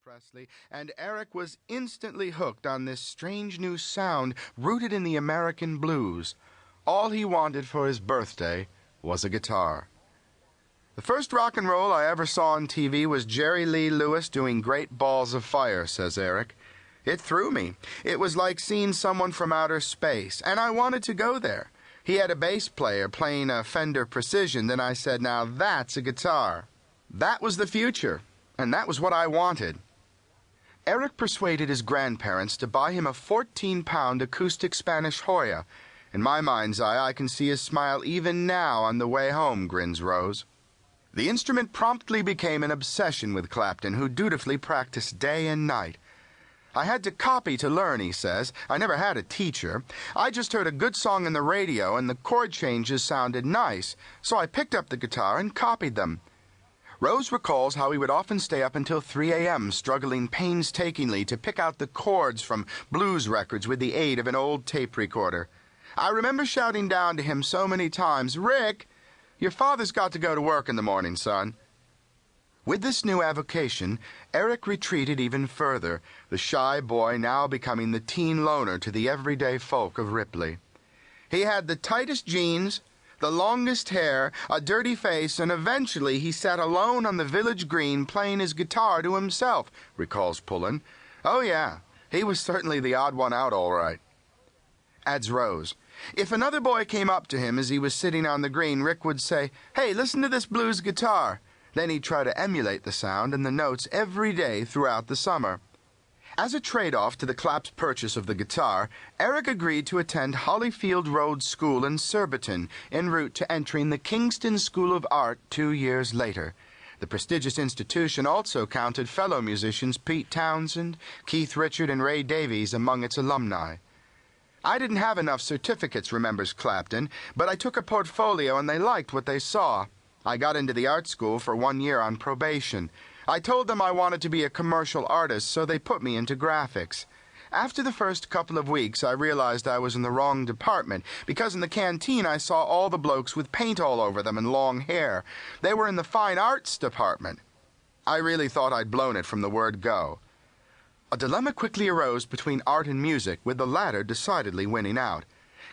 Presley, and Eric was instantly hooked on this strange new sound rooted in the American blues. All he wanted for his birthday was a guitar. The first rock and roll I ever saw on TV was Jerry Lee Lewis doing Great Balls of Fire, says Eric. It threw me. It was like seeing someone from outer space, and I wanted to go there. He had a bass player playing a Fender Precision, then I said, now that's a guitar. That was the future, and that was what I wanted. Eric persuaded his grandparents to buy him a 14-pound acoustic Spanish Hoya. In my mind's eye, I can see his smile even now on the way home, grins Rose. The instrument promptly became an obsession with Clapton, who dutifully practiced day and night. I had to copy to learn, he says. I never had a teacher. I just heard a good song on the radio and the chord changes sounded nice, so I picked up the guitar and copied them. Rose recalls how he would often stay up until 3 a.m. struggling painstakingly to pick out the chords from blues records with the aid of an old tape recorder. I remember shouting down to him so many times, "Rick, your father's got to go to work in the morning, son." With this new avocation, Eric retreated even further, the shy boy now becoming the teen loner to the everyday folk of Ripley. He had the tightest jeans, the longest hair, a dirty face, and eventually he sat alone on the village green playing his guitar to himself, recalls Pullen. Oh yeah, he was certainly the odd one out, all right. Adds Rose. If another boy came up to him as he was sitting on the green, Rick would say, "Hey, listen to this blues guitar." Then he'd try to emulate the sound and the notes every day throughout the summer. As a trade-off to the Claps' purchase of the guitar, Eric agreed to attend Hollyfield Road School in Surbiton, en route to entering the Kingston School of Art 2 years later. The prestigious institution also counted fellow musicians Pete Townsend, Keith Richard, and Ray Davies among its alumni. I didn't have enough certificates, remembers Clapton, but I took a portfolio and they liked what they saw. I got into the art school for 1 year on probation. I told them I wanted to be a commercial artist, so they put me into graphics. After the first couple of weeks, I realized I was in the wrong department, because in the canteen I saw all the blokes with paint all over them and long hair. They were in the fine arts department. I really thought I'd blown it from the word go. A dilemma quickly arose between art and music, with the latter decidedly winning out.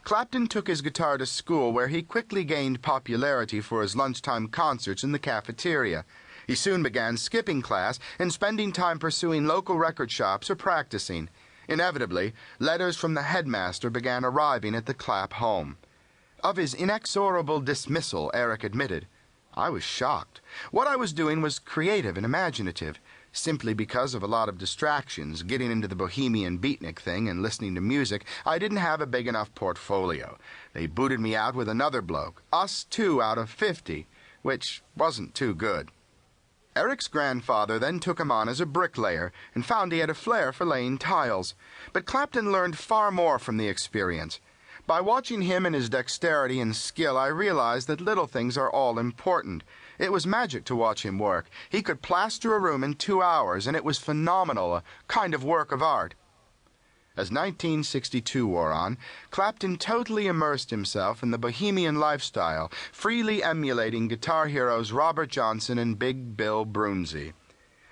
Clapton took his guitar to school, where he quickly gained popularity for his lunchtime concerts in the cafeteria. He soon began skipping class and spending time pursuing local record shops or practicing. Inevitably, letters from the headmaster began arriving at the Clap home. Of his inexorable dismissal, Eric admitted, "I was shocked. What I was doing was creative and imaginative. Simply because of a lot of distractions, getting into the bohemian beatnik thing and listening to music, I didn't have a big enough portfolio. They booted me out with another bloke, us 2 out of 50, which wasn't too good." Eric's grandfather then took him on as a bricklayer and found he had a flair for laying tiles. But Clapton learned far more from the experience. By watching him and his dexterity and skill, I realized that little things are all important. It was magic to watch him work. He could plaster a room in 2 hours, and it was phenomenal, a kind of work of art. As 1962 wore on, Clapton totally immersed himself in the bohemian lifestyle, freely emulating guitar heroes Robert Johnson and Big Bill Broonzy.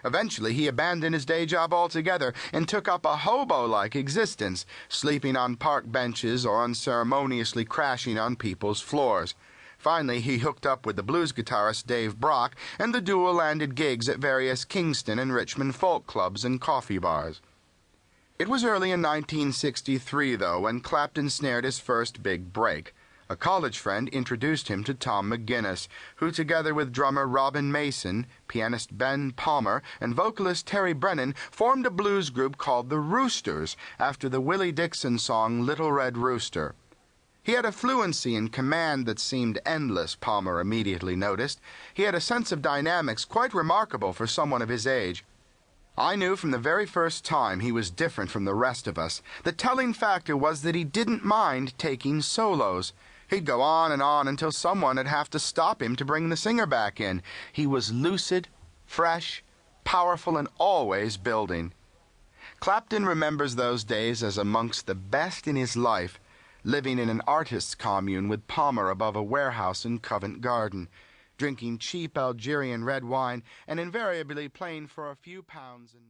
Eventually, he abandoned his day job altogether and took up a hobo-like existence, sleeping on park benches or unceremoniously crashing on people's floors. Finally, he hooked up with the blues guitarist Dave Brock, and the duo landed gigs at various Kingston and Richmond folk clubs and coffee bars. It was early in 1963, though, when Clapton snared his first big break. A college friend introduced him to Tom McGuinness, who, together with drummer Robin Mason, pianist Ben Palmer, and vocalist Terry Brennan, formed a blues group called the Roosters, after the Willie Dixon song Little Red Rooster. He had a fluency and command that seemed endless, Palmer immediately noticed. He had a sense of dynamics quite remarkable for someone of his age. I knew from the very first time he was different from the rest of us. The telling factor was that he didn't mind taking solos. He'd go on until someone would have to stop him to bring the singer back in. He was lucid, fresh, powerful, and always building. Clapton remembers those days as amongst the best in his life, living in an artist's commune with Palmer above a warehouse in Covent Garden, drinking cheap Algerian red wine and invariably playing for a few pounds.